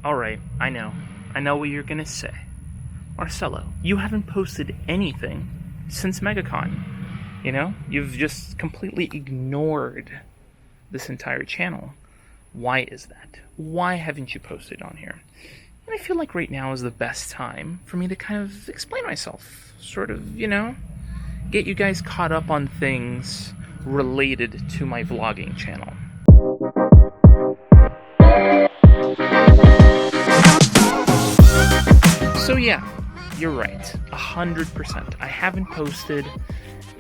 Alright, I know. I know what you're gonna say. Marcelo, you haven't posted anything since MegaCon. You know? You've just completely ignored this entire channel. Why is that? Why haven't you posted on here? And I feel like right now is the best time for me to kind of explain myself. Sort of, get you guys caught up on things related to my vlogging channel. So yeah, you're right, 100%. I haven't posted.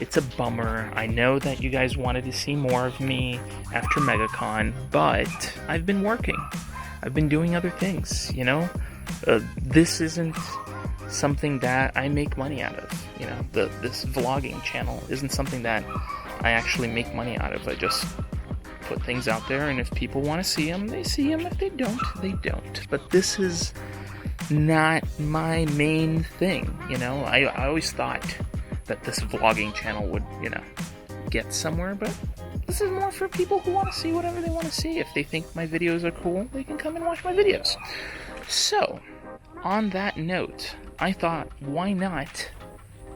It's a bummer. I know that you guys wanted to see more of me after MegaCon, but I've been working. I've been doing other things, This isn't something that I make money out of, This vlogging channel isn't something that I actually make money out of. I just put things out there, and if people want to see them, they see them. If they don't, they don't. But this is not my main thing, I always thought that this vlogging channel would, get somewhere, but this is more for people who want to see whatever they want to see. If they think my videos are cool, they can come and watch my videos. So, on that note, I thought, why not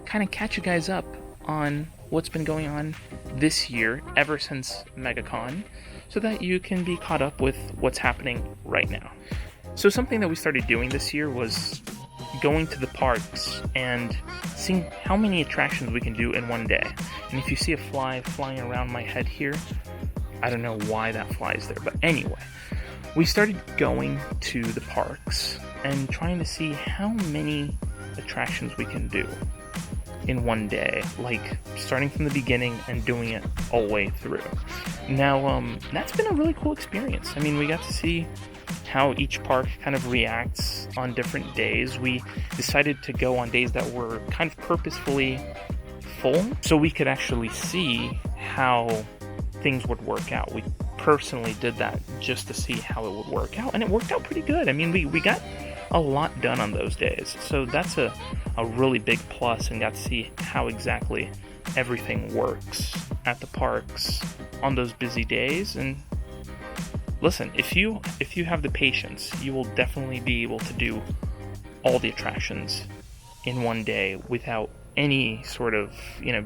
kind of catch you guys up on what's been going on this year, ever since MegaCon, so that you can be caught up with what's happening right now. So something that we started doing this year was going to the parks and seeing how many attractions we can do in one day. And if you see a fly flying around my head here, I don't know why that fly is there. But anyway, we started going to the parks and trying to see how many attractions we can do in one day, like starting from the beginning and doing it all the way through. Now, that's been a really cool experience. I mean, we got to see how each park kind of reacts on different days. We decided to go on days that were kind of purposefully full, so we could actually see how things would work out. We personally did that just to see how it would work out, and it worked out pretty good. I mean, we got a lot done on those days, so that's a really big plus, and got to see how exactly everything works at the parks on those busy days. And listen, if you have the patience, you will definitely be able to do all the attractions in one day without any sort of,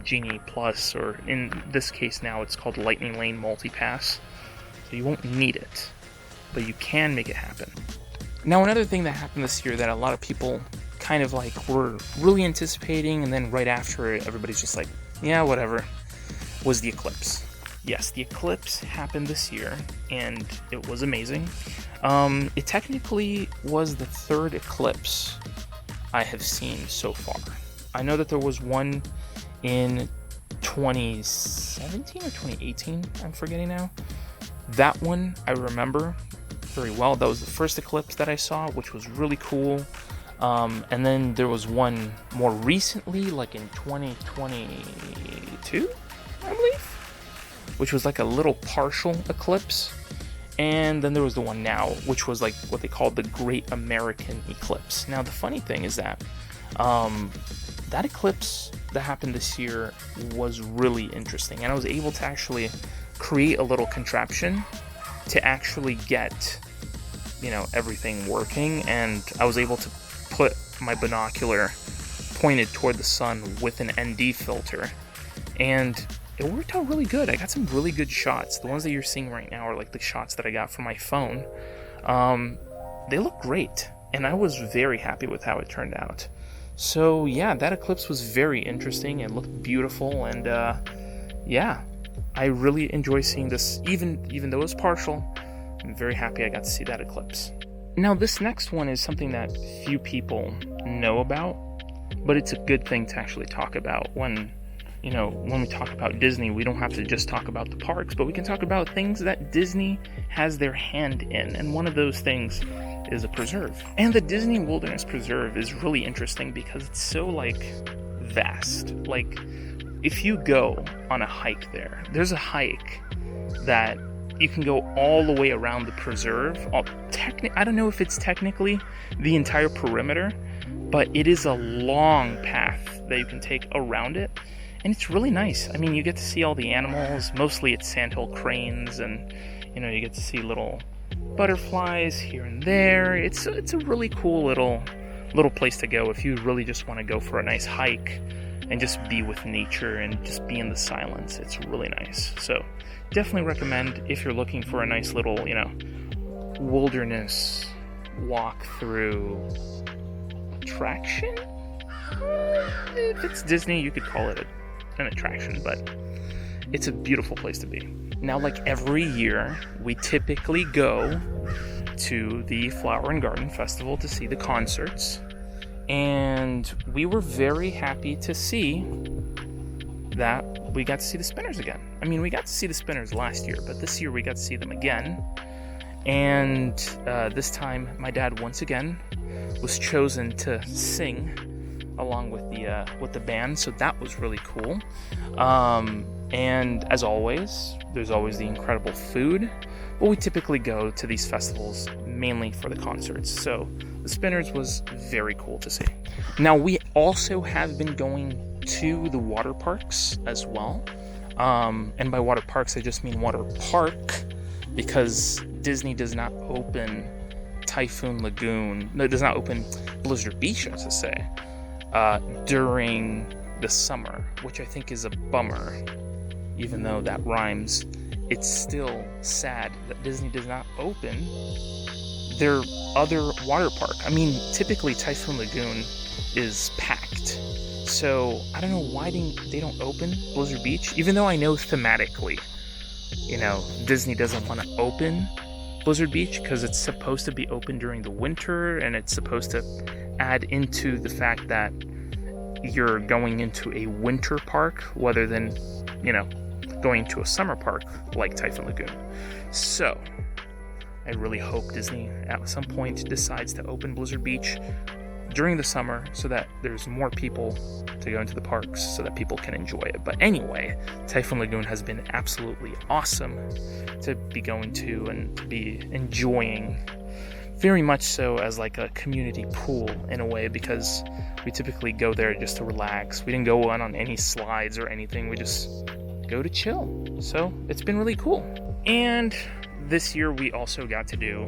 Genie Plus, or in this case now it's called Lightning Lane Multipass. So you won't need it, but you can make it happen. Now, another thing that happened this year that a lot of people kind of were really anticipating, and then right after it, everybody's just like, yeah, whatever, was the eclipse. Yes, the eclipse happened this year, and it was amazing. It technically was the third eclipse I have seen so far. I know that there was one in 2017 or 2018, I'm forgetting now. That one I remember very well. That was the first eclipse that I saw, which was really cool. And then there was one more recently, like in 2022, I believe, which was like a little partial eclipse. And then there was the one now, which was like what they called the Great American Eclipse. Now, the funny thing is that that eclipse that happened this year was really interesting. And I was able to actually create a little contraption to actually get, everything working. And I was able to put my binocular pointed toward the sun with an ND filter. And it worked out really good. I got some really good shots. The ones that you're seeing right now are like the shots that I got from my phone. They look great, and I was very happy with how it turned out. So yeah, that eclipse was very interesting. It looked beautiful, and yeah, I really enjoy seeing this. Even though it was partial, I'm very happy I got to see that eclipse. Now, this next one is something that few people know about, but it's a good thing to actually talk about when we talk about Disney. We don't have to just talk about the parks, but we can talk about things that Disney has their hand in. And one of those things is a preserve. And the Disney Wilderness Preserve is really interesting because it's so, vast. If you go on a hike there's a hike that you can go all the way around the preserve. I don't know if it's technically the entire perimeter, but it is a long path that you can take around it. And it's really nice. I mean, you get to see all the animals. Mostly it's sandhill cranes, and you get to see little butterflies here and there. It's a really cool little place to go if you really just want to go for a nice hike and just be with nature and just be in the silence. It's really nice. So definitely recommend if you're looking for a nice little, wilderness walk through attraction. If it's Disney, you could call it an attraction, but it's a beautiful place to be. Now, like every year, we typically go to the Flower and Garden Festival to see the concerts, and we were very happy to see that we got to see the Spinners again. I mean, we got to see the Spinners last year, but this year we got to see them again. And this time, my dad once again was chosen to sing along with the band, so that was really cool. And as always, there's always the incredible food, but we typically go to these festivals mainly for the concerts. So the Spinners was very cool to see. Now, we also have been going to the water parks as well. And by water parks, I just mean water park, because Disney does not open Typhoon Lagoon. No, it does not open Blizzard Beach, I should say, during the summer, which I think is a bummer. Even though that rhymes, it's still sad that Disney does not open their other water park. I mean, typically Typhoon Lagoon is packed. So I don't know why they don't open Blizzard Beach, even though I know thematically, Disney doesn't want to open Blizzard Beach because it's supposed to be open during the winter, and it's supposed to add into the fact that you're going into a winter park rather than, going to a summer park like Typhoon Lagoon. So I really hope Disney at some point decides to open Blizzard Beach during the summer so that there's more people to go into the parks so that people can enjoy it. But anyway, Typhoon Lagoon has been absolutely awesome to be going to and to be enjoying, very much so as like a community pool in a way, because we typically go there just to relax. We didn't go on any slides or anything. We just go to chill. So it's been really cool. And this year we also got to do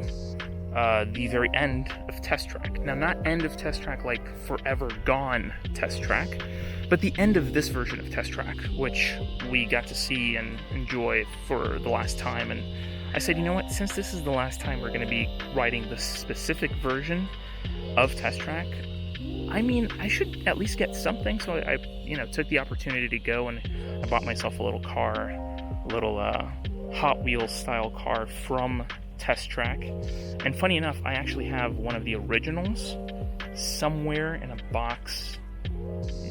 the very end of Test Track. Now, not end of Test Track like forever gone Test Track, but the end of this version of Test Track, which we got to see and enjoy for the last time. And I said, you know what, since this is the last time we're going to be riding this specific version of Test Track, I mean, I should at least get something. So I took the opportunity to go, and I bought myself a little car, a little Hot Wheels style car from Test Track. And funny enough, I actually have one of the originals somewhere in a box,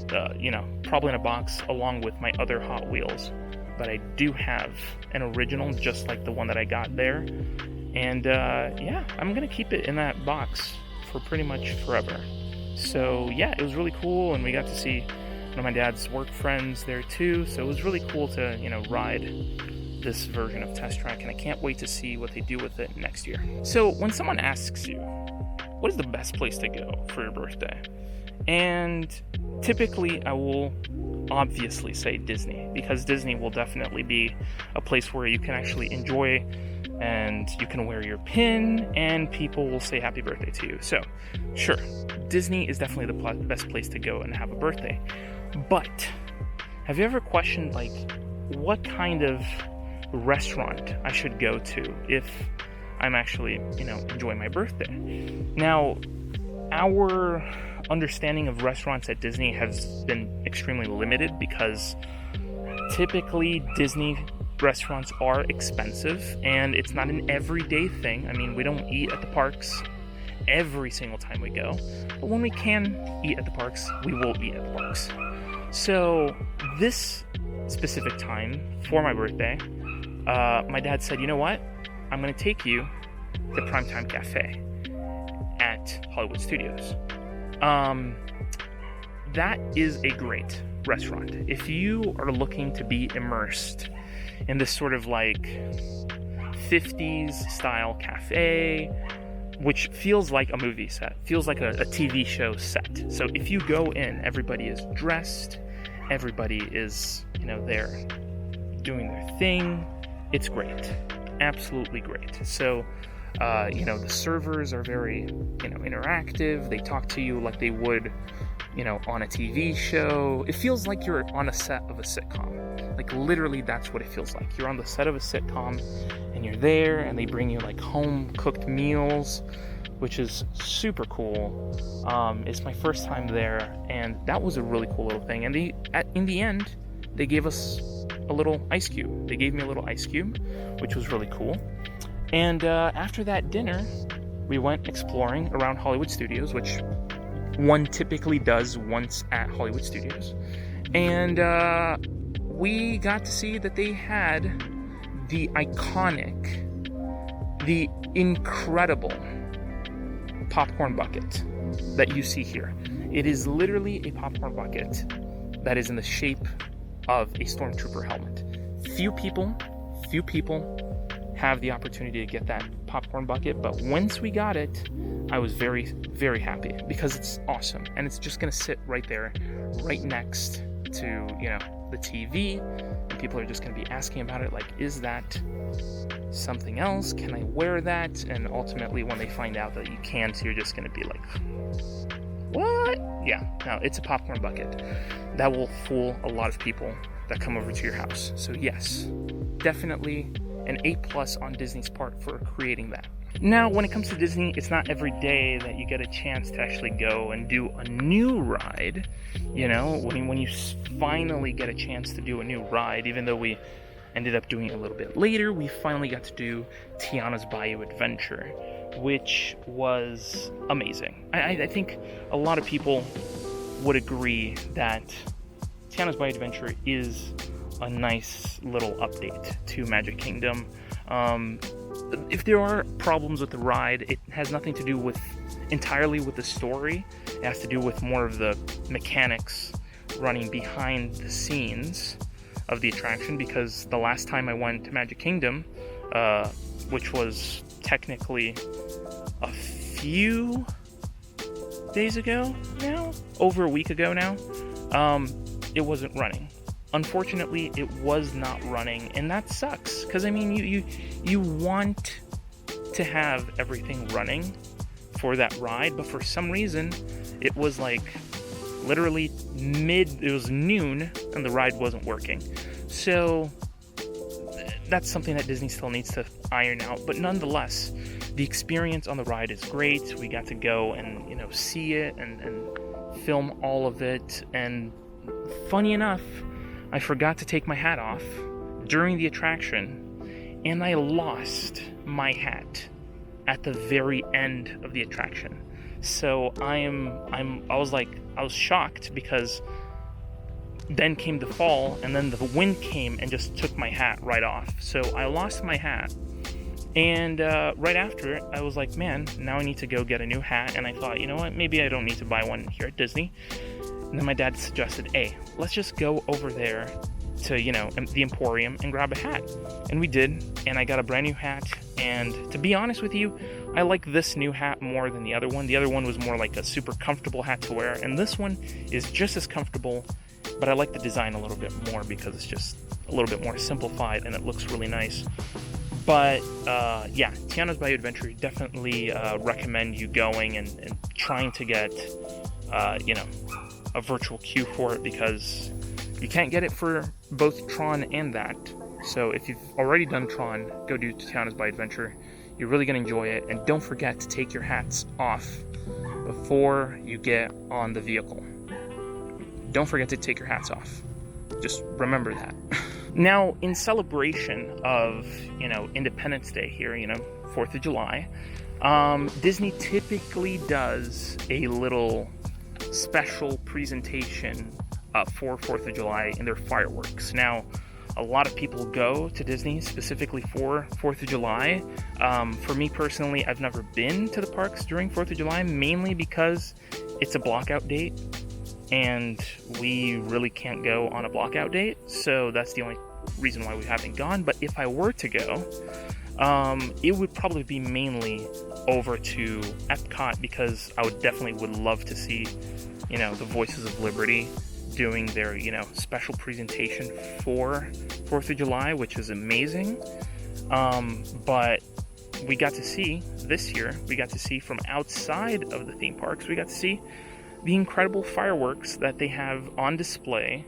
probably in a box along with my other Hot Wheels. But I do have an original just like the one that I got there. And I'm gonna keep it in that box for pretty much forever. So yeah, it was really cool, and we got to see one of my dad's work friends there too. So it was really cool to, ride this version of Test Track, and I can't wait to see what they do with it next year. So when someone asks you, what is the best place to go for your birthday? And typically I will obviously say Disney, because Disney will definitely be a place where you can actually enjoy, and you can wear your pin and people will say happy birthday to you. So sure, Disney is definitely the best place to go and have a birthday. But have you ever questioned what kind of restaurant I should go to if I'm actually, enjoying my birthday? Now, our understanding of restaurants at Disney has been extremely limited, because typically Disney restaurants are expensive, and it's not an everyday thing. I mean, we don't eat at the parks every single time we go, but when we can eat at the parks, we will eat at the parks. So this specific time for my birthday, my dad said, you know what, I'm going to take you to Primetime Cafe at Hollywood Studios. That is a great restaurant. If you are looking to be immersed in this sort of 50s style cafe, which feels like a movie set, feels like a TV show set. So if you go in, everybody is dressed, everybody is, there doing their thing. It's great. Absolutely great. So The servers are very, interactive. They talk to you like they would, on a TV show. It feels like you're on a set of a sitcom. Like, literally, that's what it feels like. You're on the set of a sitcom, and you're there, and they bring you, like, home-cooked meals, which is super cool. It's my first time there, and that was a really cool little thing. And in the end, they gave us a little ice cube. They gave me a little ice cube, which was really cool. And after that dinner, we went exploring around Hollywood Studios, which one typically does once at Hollywood Studios. And we got to see that they had the iconic, the incredible popcorn bucket that you see here. It is literally a popcorn bucket that is in the shape of a Stormtrooper helmet. Few people have the opportunity to get that popcorn bucket, but once we got it, I was very, very happy because it's awesome, and it's just gonna sit right there, right next to, the TV, and people are just gonna be asking about it, like, is that something else? Can I wear that? And ultimately, when they find out that you can't, you're just gonna be like, what? Yeah, no, it's a popcorn bucket. That will fool a lot of people that come over to your house. So yes, definitely an A+ on Disney's part for creating that. Now, when it comes to Disney, it's not every day that you get a chance to actually go and do a new ride. When you finally get a chance to do a new ride, even though we ended up doing it a little bit later, we finally got to do Tiana's Bayou Adventure, which was amazing. I think a lot of people would agree that Tiana's Bayou Adventure is a nice little update to Magic Kingdom. If there are problems with the ride, it has nothing to do entirely with the story. It has to do with more of the mechanics running behind the scenes of the attraction, because the last time I went to Magic Kingdom, which was technically a few days ago now, over a week ago now, it wasn't running. Unfortunately, it was not running, and that sucks, because you want to have everything running for that ride, but for some reason it was like literally it was noon and the ride wasn't working. So that's something that Disney still needs to iron out, but nonetheless, the experience on the ride is great. We got to go and see it and film all of it, and funny enough, I forgot to take my hat off during the attraction, and I lost my hat at the very end of the attraction. So I was shocked, because then came the fall, and then the wind came and just took my hat right off. So I lost my hat, and right after I was like, man, now I need to go get a new hat. And I thought, you know what, maybe I don't need to buy one here at Disney. And then my dad suggested, hey, let's just go over there to, the Emporium and grab a hat. And we did, and I got a brand new hat. And to be honest with you, I like this new hat more than the other one. The other one was more like a super comfortable hat to wear, and this one is just as comfortable, but I like the design a little bit more because it's just a little bit more simplified and it looks really nice. But yeah, Tiana's Bayou Adventure, definitely recommend you going and trying to get, a virtual queue for it, because you can't get it for both Tron and that. So if you've already done Tron, go do Tiana's Bayou Adventure. You're really going to enjoy it. And don't forget to take your hats off before you get on the vehicle. Don't forget to take your hats off. Just remember that. Now, in celebration of, Independence Day here, 4th of July, Disney typically does a little special presentation for 4th of July in their fireworks. Now, a lot of people go to Disney specifically for 4th of July. For me personally, I've never been to the parks during 4th of July, mainly because it's a blockout date, and we really can't go on a blockout date, so that's the only reason why we haven't gone. But if I were to go, it would probably be mainly over to Epcot, because I would love to see, the Voices of Liberty doing their, special presentation for 4th of July, which is amazing. But we got to see this year, we got to see from outside of the theme parks, we got to see the incredible fireworks that they have on display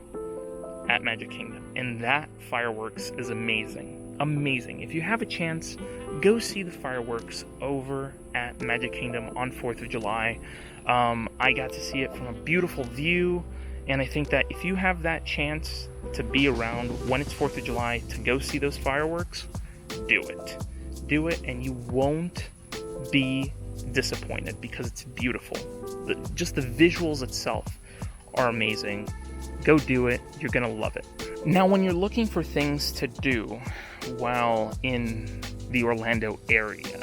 at Magic Kingdom. And that fireworks is amazing. Amazing. If you have a chance, go see the fireworks over at Magic Kingdom on 4th of July. I got to see it from a beautiful view, and I think that if you have that chance to be around when it's 4th of July to go see those fireworks, do it. Do it, and you won't be disappointed because it's beautiful. Just the visuals itself are amazing. Go do it. You're going to love it. Now, when you're looking for things to do while in the Orlando area,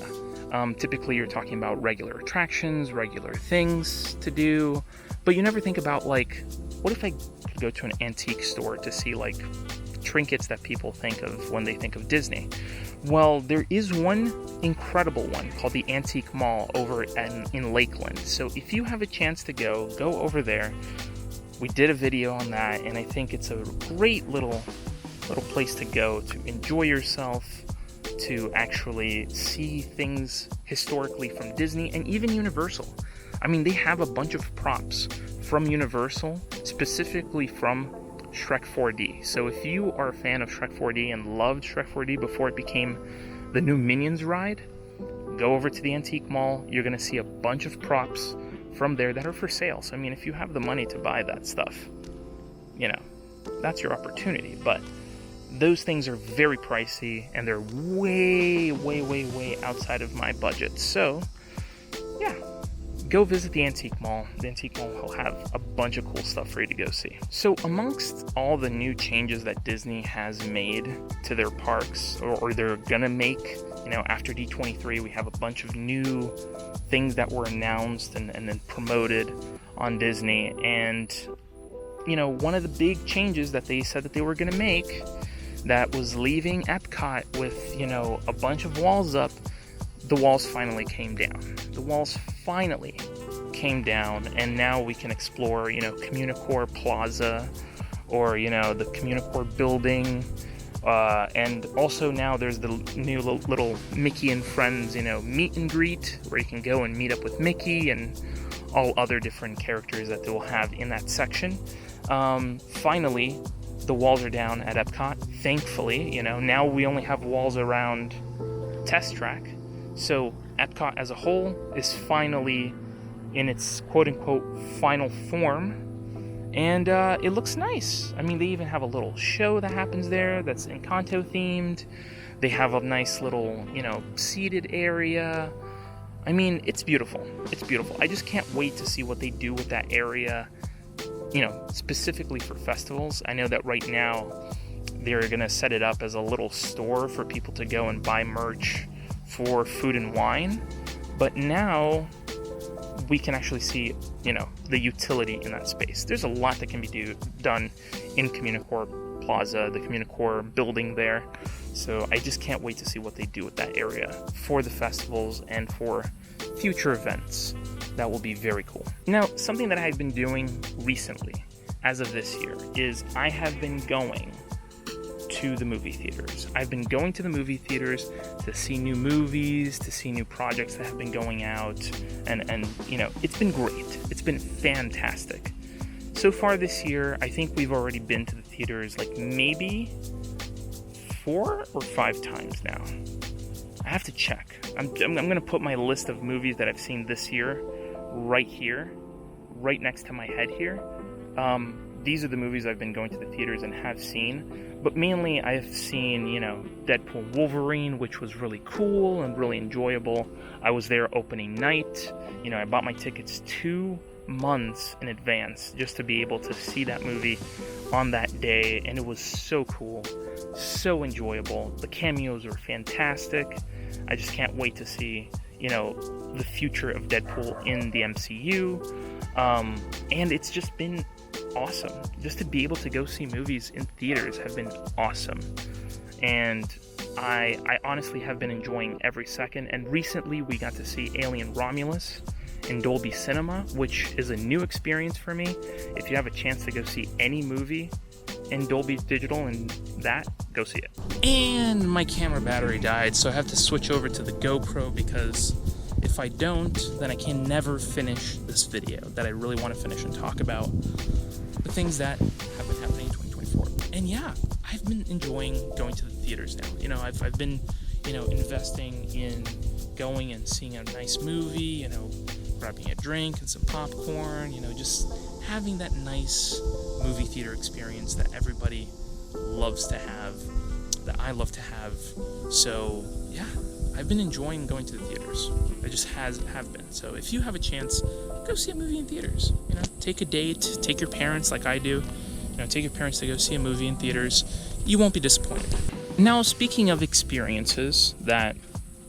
typically you're talking about regular attractions, regular things to do, but you never think about, like, what if I could go to an antique store to see, like, trinkets that people think of when they think of Disney? Well, there is one incredible one called the Antique Mall over in Lakeland. So if you have a chance to go over there. We did a video on that, and I think it's a great little place to go to enjoy yourself, to actually see things historically from Disney and even Universal. I mean, they have a bunch of props from Universal, specifically from Shrek 4D. So if you are a fan of Shrek 4D and loved Shrek 4D before it became the new Minions ride, go over to the Antique Mall. You're going to see a bunch of props from there that are for sale. So, I mean, if you have the money to buy that stuff, you know, that's your opportunity. But those things are very pricey, and they're way outside of my budget. So, yeah, go visit the Antique Mall. The Antique Mall will have a bunch of cool stuff for you to go see. So, amongst all the new changes that Disney has made to their parks, or they're gonna make, you know, after D23, we have a bunch of new things that were announced and then promoted on Disney. And, you know, one of the big changes that they said that they were going to make that was leaving Epcot with, you know, a bunch of walls up, the walls finally came down. The walls finally came down, and now we can explore, you know, Communicore Plaza, or, you know, the Communicore building. And also now there's the new little Mickey and Friends, you know, meet and greet, where you can go and meet up with Mickey and all other different characters that they will have in that section. Finally, the walls are down at Epcot, thankfully. You know, now we only have walls around Test Track. So Epcot as a whole is finally in its quote-unquote final form. And it looks nice. I mean, they even have a little show that happens there that's Encanto themed. They have a nice little, you know, seated area. I mean, it's beautiful. It's beautiful. I just can't wait to see what they do with that area, you know, specifically for festivals. I know that right now they're going to set it up as a little store for people to go and buy merch for Food and Wine. But now we can actually see, you know, the utility in that space. There's a lot that can be done in Communicore Plaza, the Communicore building there. So I just can't wait to see what they do with that area for the festivals and for future events. That will be very cool. Now, something that I've been doing recently, as of this year, is I have been going to the movie theaters. I've been going to the movie theaters to see new movies, to see new projects that have been going out, and you know, it's been great. It's been fantastic. So far this year, I think we've already been to the theaters like maybe 4 or 5 times now. I have to check. I'm going to put my list of movies that I've seen this year right here, right next to my head here. These are the movies I've been going to the theaters and have seen, but mainly I've seen, you know, Deadpool Wolverine, which was really cool and really enjoyable. I was there opening night. You know, I bought my tickets 2 months in advance just to be able to see that movie on that day, and it was so cool, so enjoyable. The cameos are fantastic. I just can't wait to see, you know, the future of Deadpool in the MCU. And it's just been awesome. Just to be able to go see movies in theaters have been awesome. And I honestly have been enjoying every second. And recently we got to see Alien Romulus in Dolby Cinema, which is a new experience for me. If you have a chance to go see any movie in Dolby Digital and that, go see it. And my camera battery died, so I have to switch over to the GoPro because if I don't, then I can never finish this video that I really want to finish and talk about the things that have been happening in 2024. And yeah, I've been enjoying going to the theaters now. You know, I've been, investing in going and seeing a nice movie, grabbing a drink and some popcorn, just having that nice movie theater experience that everybody loves to have, that I love to have. So yeah, I've been enjoying going to the theaters. I just have been. So if you have a chance, go see a movie in theaters. Take a date, take your parents like I do. Take your parents to go see a movie in theaters. You won't be disappointed. Now, speaking of experiences that,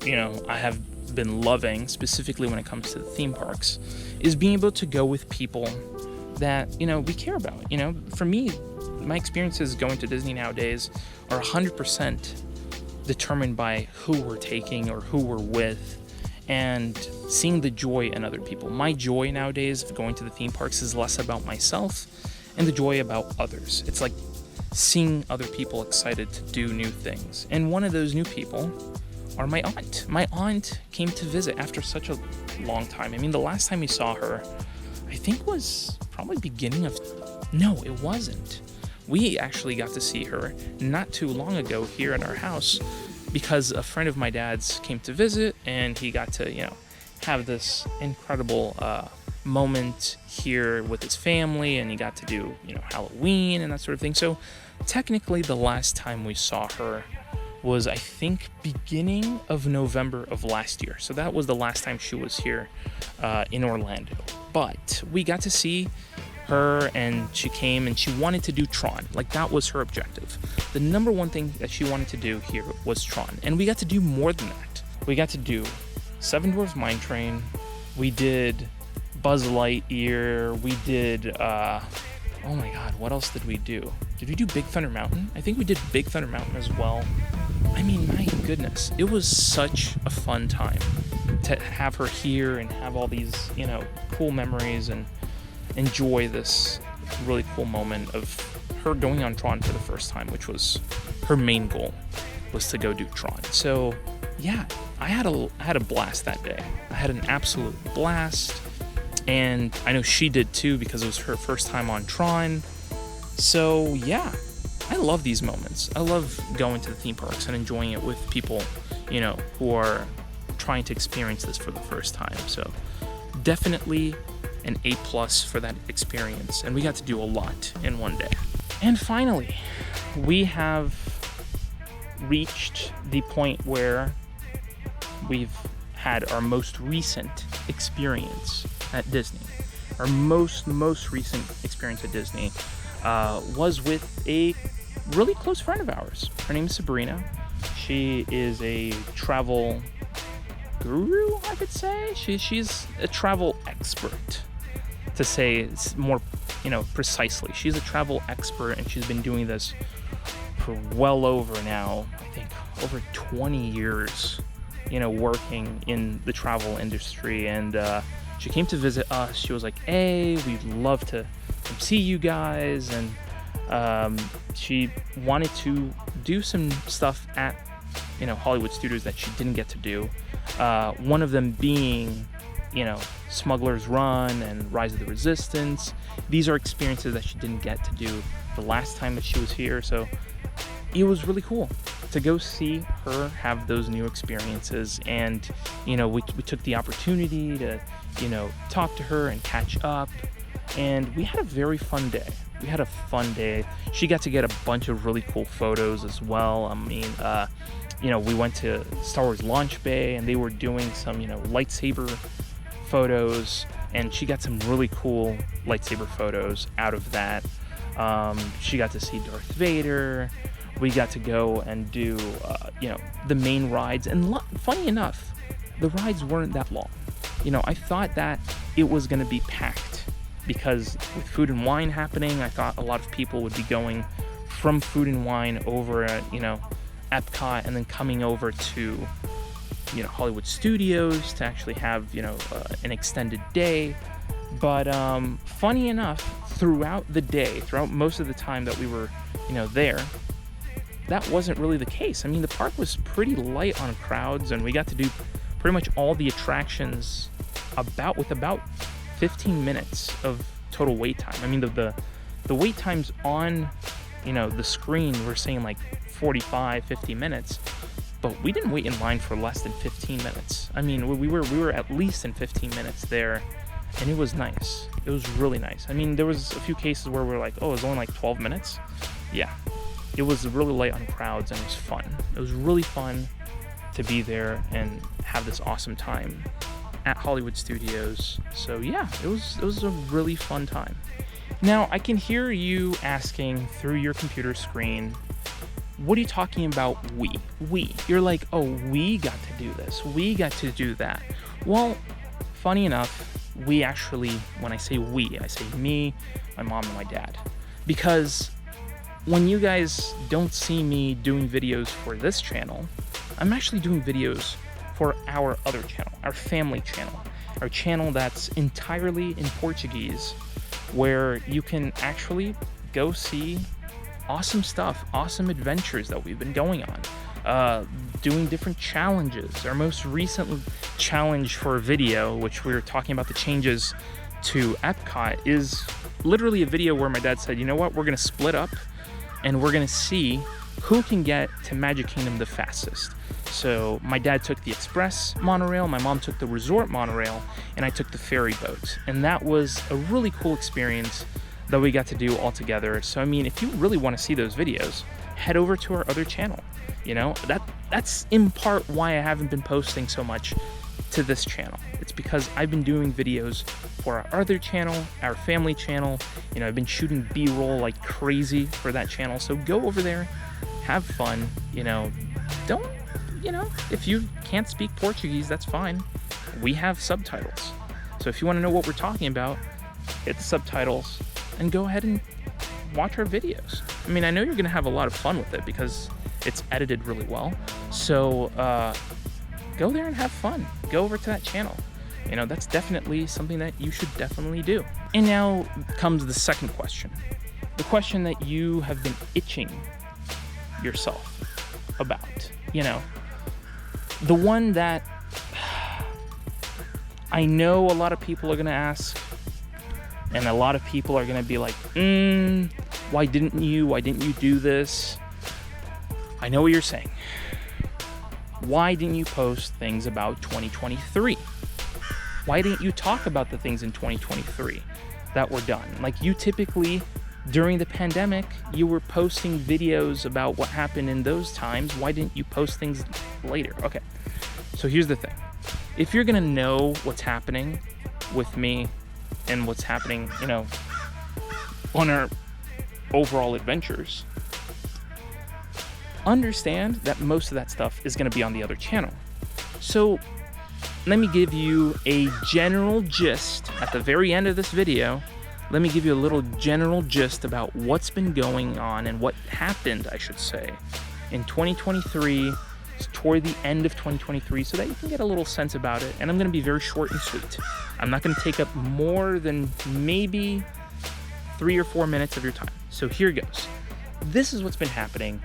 I have been loving, specifically when it comes to the theme parks, is being able to go with people that, we care about. For me, my experiences going to Disney nowadays are 100% determined by who we're taking or who we're with, and seeing the joy in other people. My joy nowadays of going to the theme parks is less about myself and the joy about others. It's like seeing other people excited to do new things. And one of those new people are my aunt. My aunt came to visit after such a long time. I mean, the last time we saw her, I think was probably no, it wasn't. We actually got to see her not too long ago here at our house because a friend of my dad's came to visit and he got to, have this incredible moment here with his family, and he got to do, Halloween and that sort of thing. So technically the last time we saw her was, I think, beginning of November of last year. So that was the last time she was here in Orlando. But we got to see her, and she came and she wanted to do Tron. Like, that was her objective. The number one thing that she wanted to do here was Tron. And we got to do more than that. We got to do Seven Dwarfs Mine Train. We did Buzz Lightyear. We did, oh my God, what else did we do? Did we do Big Thunder Mountain? I think we did Big Thunder Mountain as well. I mean, my goodness, it was such a fun time to have her here and have all these, cool memories and enjoy this really cool moment of her going on Tron for the first time, which was her main goal, was to go do Tron. So yeah, I had a blast that day. I had an absolute blast, and I know she did too because it was her first time on Tron. So yeah, I love these moments. I love going to the theme parks and enjoying it with people, who are trying to experience this for the first time. So definitely an A+ for that experience, and we got to do a lot in one day. And finally, we have reached the point where we've had our most recent experience at Disney. Our most recent experience at Disney was with a really close friend of ours. Her name is Sabrina. She is a travel guru, I could say. She's a travel expert, to say it's more, precisely. She's a travel expert, and she's been doing this for well over now, I think, over 20 years, working in the travel industry. And she came to visit us. She was like, hey, we'd love to come see you guys. And she wanted to do some stuff at, Hollywood Studios that she didn't get to do. One of them being, Smuggler's Run and Rise of the Resistance. These are experiences that she didn't get to do the last time that she was here. So it was really cool to go see her have those new experiences. And, we took the opportunity to, talk to her and catch up. And we had a very fun day. She got to get a bunch of really cool photos as well. I mean, we went to Star Wars Launch Bay, and they were doing some, lightsaber photos, and she got some really cool lightsaber photos out of that. She got to see Darth Vader. We got to go and do, the main rides. And funny enough, the rides weren't that long. I thought that it was going to be packed because with Food and Wine happening, I thought a lot of people would be going from Food and Wine over at, Epcot, and then coming over to, Hollywood Studios to actually have, an extended day. But funny enough, throughout the day, throughout most of the time that we were there, that wasn't really the case. I mean, the park was pretty light on crowds, and we got to do pretty much all the attractions with about 15 minutes of total wait time. I mean, the wait times on, the screen were saying like 45, 50 minutes, but we didn't wait in line for less than 15 minutes. I mean, we were at least in 15 minutes there, and it was nice. It was really nice. I mean, there was a few cases where we're like, oh, it was only like 12 minutes. Yeah, it was really light on crowds, and it was fun. It was really fun to be there and have this awesome time at Hollywood Studios. So yeah, it was a really fun time. Now, I can hear you asking through your computer screen, what are you talking about we? You're like, oh, we got to do this. We got to do that. Well, funny enough, we actually, when I say we, I say me, my mom, and my dad. Because when you guys don't see me doing videos for this channel, I'm actually doing videos for our other channel, our family channel, our channel that's entirely in Portuguese, where you can actually go see awesome stuff, awesome adventures that we've been going on, doing different challenges. Our most recent challenge for a video, which we were talking about the changes to Epcot, is literally a video where my dad said, you know what, we're gonna split up and we're gonna see who can get to Magic Kingdom the fastest. So my dad took the express monorail, my mom took the resort monorail, and I took the ferry boat. And that was a really cool experience that we got to do all together. So I mean, if you really want to see those videos, head over to our other channel. That's in part why I haven't been posting so much to this channel. It's because I've been doing videos for our other channel, our family channel. I've been shooting B-roll like crazy for that channel. So go over there, have fun. Don't, if you can't speak Portuguese, that's fine. We have subtitles. So if you want to know what we're talking about, hit the subtitles and go ahead and watch our videos. I mean, I know you're going to have a lot of fun with it because it's edited really well. So go there and have fun. Go over to that channel. That's definitely something that you should definitely do. And now comes the second question. The question that you have been itching yourself about. The one that I know a lot of people are going to ask, and a lot of people are going to be like, why didn't you do this? I know what you're saying. Why didn't you post things about 2023? Why didn't you talk about the things in 2023 that were done? Like, you typically, during the pandemic, you were posting videos about what happened in those times. Why didn't you post things later? Okay, so here's the thing. If you're gonna know what's happening with me and what's happening, on our overall adventures, understand that most of that stuff is gonna be on the other channel. So let me give you a general gist at the very end of this video. Let me give you a little general gist about what's been going on and what happened, I should say, in 2023, toward the end of 2023, so that you can get a little sense about it. And I'm going to be very short and sweet. I'm not going to take up more than maybe 3 or 4 minutes of your time. So here goes. This is what's been happening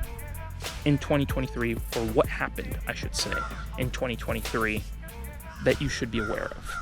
in 2023, or what happened, I should say, in 2023 that you should be aware of.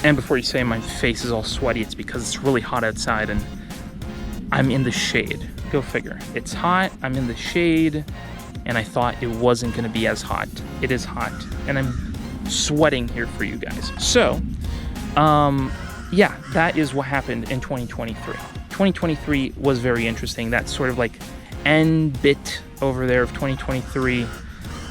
And before you say my face is all sweaty, it's because it's really hot outside and I'm in the shade. Go figure. It's hot, I'm in the shade, and I thought it wasn't gonna be as hot. It is hot, and I'm sweating here for you guys. So, yeah, that is what happened in 2023. 2023 was very interesting. That sort of like end bit over there of 2023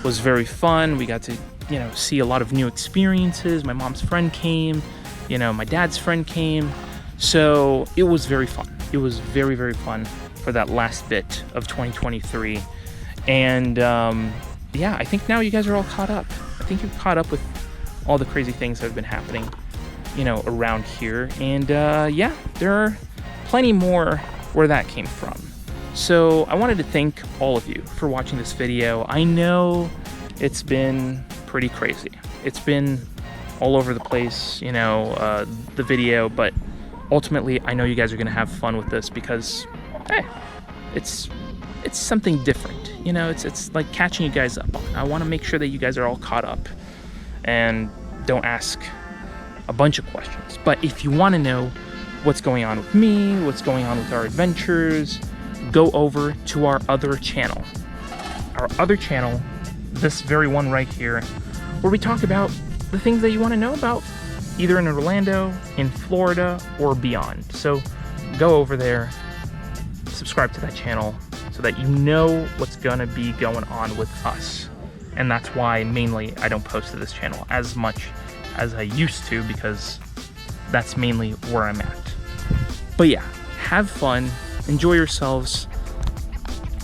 was very fun. We got to, you know, see a lot of new experiences. My mom's friend came, you know, my dad's friend came. So it was very fun. It was very, very fun for that last bit of 2023. And yeah, I think now you guys are all caught up. I think you're caught up with all the crazy things that have been happening, you know, around here. And yeah, there are plenty more where that came from. So I wanted to thank all of you for watching this video. I know it's been pretty crazy. It's been all over the place, you know, the video, but ultimately I know you guys are gonna have fun with this because, hey, it's something different. You know, it's like catching you guys up. I wanna make sure that you guys are all caught up and don't ask a bunch of questions. But if you wanna know what's going on with me, what's going on with our adventures, go over to our other channel. Our other channel, this very one right here, where we talk about the things that you want to know about, either in Orlando, in Florida, or beyond. So go over there, subscribe to that channel, so that you know what's gonna be going on with us. And that's why mainly I don't post to this channel as much as I used to, because that's mainly where I'm at. But yeah, have fun, enjoy yourselves,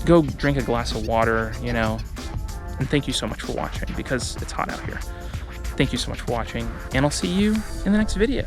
go drink a glass of water, you know, and thank you so much for watching, because it's hot out here. Thank you so much for watching, and I'll see you in the next video.